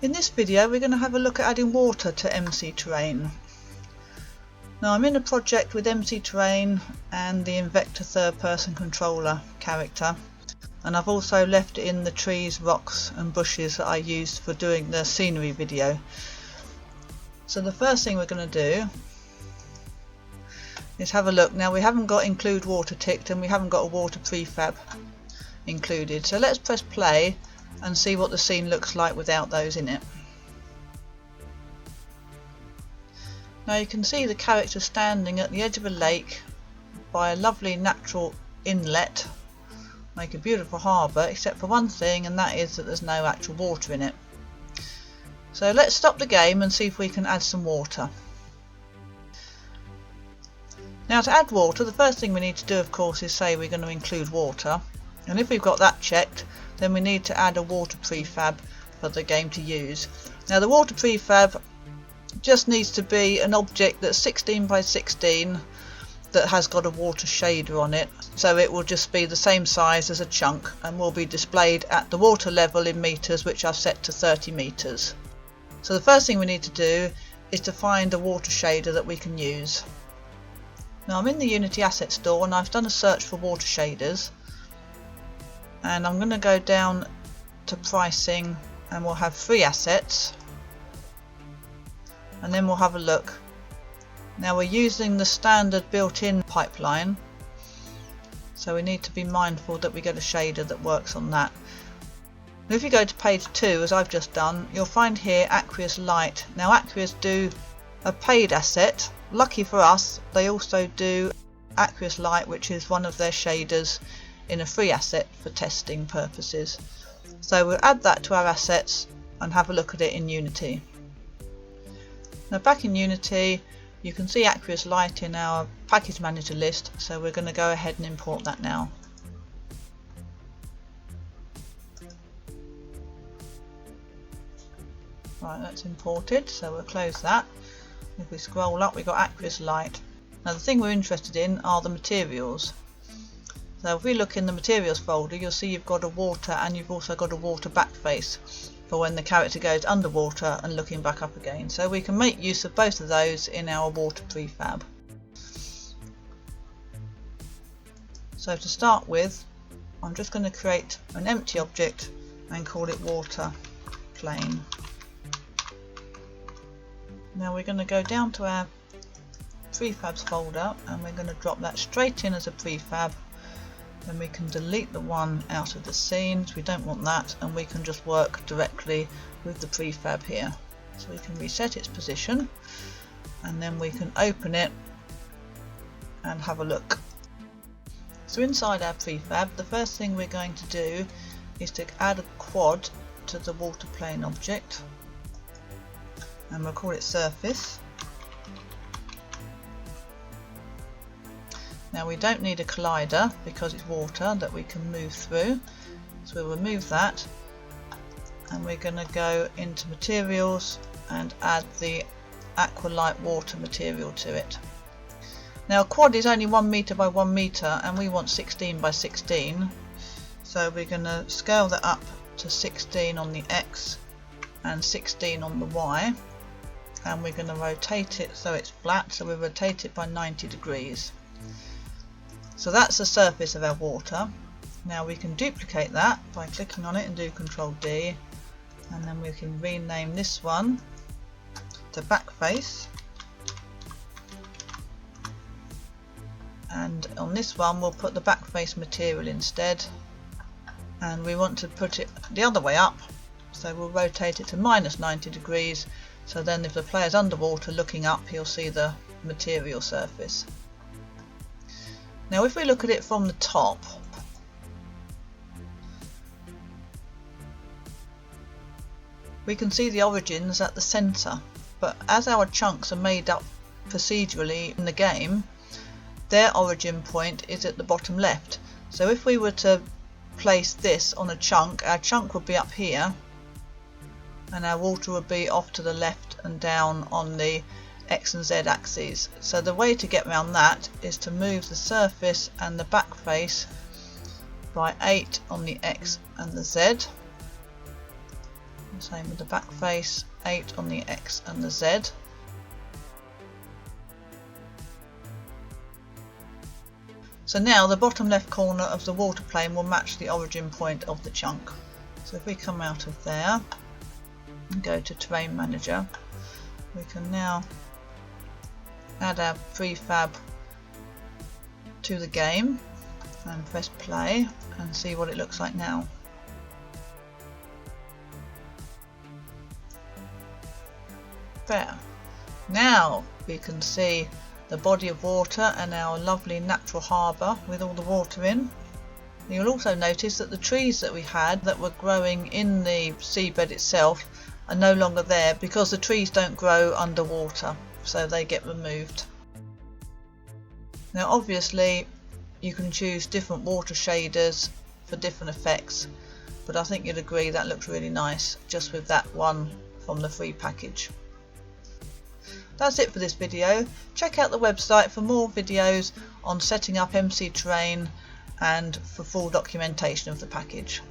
In this video we're going to have a look at adding water to MC Terrain. Now I'm in a project with MC Terrain and the Invector third person controller character, and I've also left in the trees, rocks and bushes that I used for doing the scenery video. So the first thing we're going to do is have a look. Now we haven't got include water ticked and we haven't got a water prefab included, so let's press play and see what the scene looks like without those in it. Now you can see the character standing at the edge of a lake by a lovely natural inlet, make a beautiful harbour, except for one thing, and that is that there's no actual water in it. So let's stop the game and see if we can add some water. Now to add water, the first thing we need to do of course is say we're going to include water, and if we've got that checked, then we need to add a water prefab for the game to use. Now the water prefab just needs to be an object that's 16 by 16 that has got a water shader on it, so it will just be the same size as a chunk and will be displayed at the water level in meters, which I've set to 30 meters. So the first thing we need to do is to find a water shader that we can use. Now I'm in the Unity Asset Store and I've done a search for water shaders, and I'm going to go down to pricing and we'll have 3 assets, and then we'll have a look. Now we're using the standard built-in pipeline, so we need to be mindful that we get a shader that works on that. And if you go to page 2 as I've just done, you'll find here AQUAS Lite. Now AQUAS do a paid asset. Lucky for us, they also do AQUAS Lite, which is one of their shaders in a free asset for testing purposes. So we'll add that to our assets and have a look at it in Unity. Now back in Unity you can see AQUAS Lite in our package manager list, so we're going to go ahead and import that now. Right, that's imported, so we'll close that. If we scroll up, we've got AQUAS Lite. Now the thing we're interested in are the materials. So if we look in the materials folder, you'll see you've got a water and you've also got a water back face for when the character goes underwater and looking back up again. So we can make use of both of those in our water prefab. So to start with, I'm just going to create an empty object and call it water plane. Now we're going to go down to our prefabs folder and we're going to drop that straight in as a prefab. Then we can delete the one out of the scene, so we don't want that, and we can just work directly with the prefab here. So we can reset its position and then we can open it and have a look. So inside our prefab, the first thing we're going to do is to add a quad to the water plane object, and we'll call it surface. Now we don't need a collider because it's water that we can move through, so we'll remove that, and we're going to go into materials and add the AQUAS Lite water material to it. Now a quad is only 1 meter by 1 meter and we want 16 by 16, so we're going to scale that up to 16 on the X and 16 on the Y, and we're going to rotate it so it's flat, so we'll rotate it by 90 degrees. So that's the surface of our water. Now we can duplicate that by clicking on it and do Ctrl D, and then we can rename this one to back face, and on this one we'll put the back face material instead, and we want to put it the other way up, so we'll rotate it to -90 degrees, so then if the player's underwater looking up he'll see the material surface. Now if we look at it from the top, we can see the origins at the centre, but as our chunks are made up procedurally in the game, their origin point is at the bottom left. So if we were to place this on a chunk, our chunk would be up here and our water would be off to the left and down on the X and Z axes. So the way to get around that is to move the surface and the back face by 8 on the X and the Z, Same with the back face, 8 on the X and the Z. So now the bottom left corner of the water plane will match the origin point of the chunk. So if we come out of there and go to Terrain Manager, we can now add our prefab to the game and press play and see what it looks like now. There. Now we can see the body of water and our lovely natural harbour with all the water in. You'll also notice that the trees that we had that were growing in the seabed itself are no longer there because the trees don't grow underwater, so they get removed. Now obviously you can choose different water shaders for different effects, but I think you'll agree that looks really nice just with that one from the free package. That's it for this video. Check out the website for more videos on setting up MC Terrain and for full documentation of the package.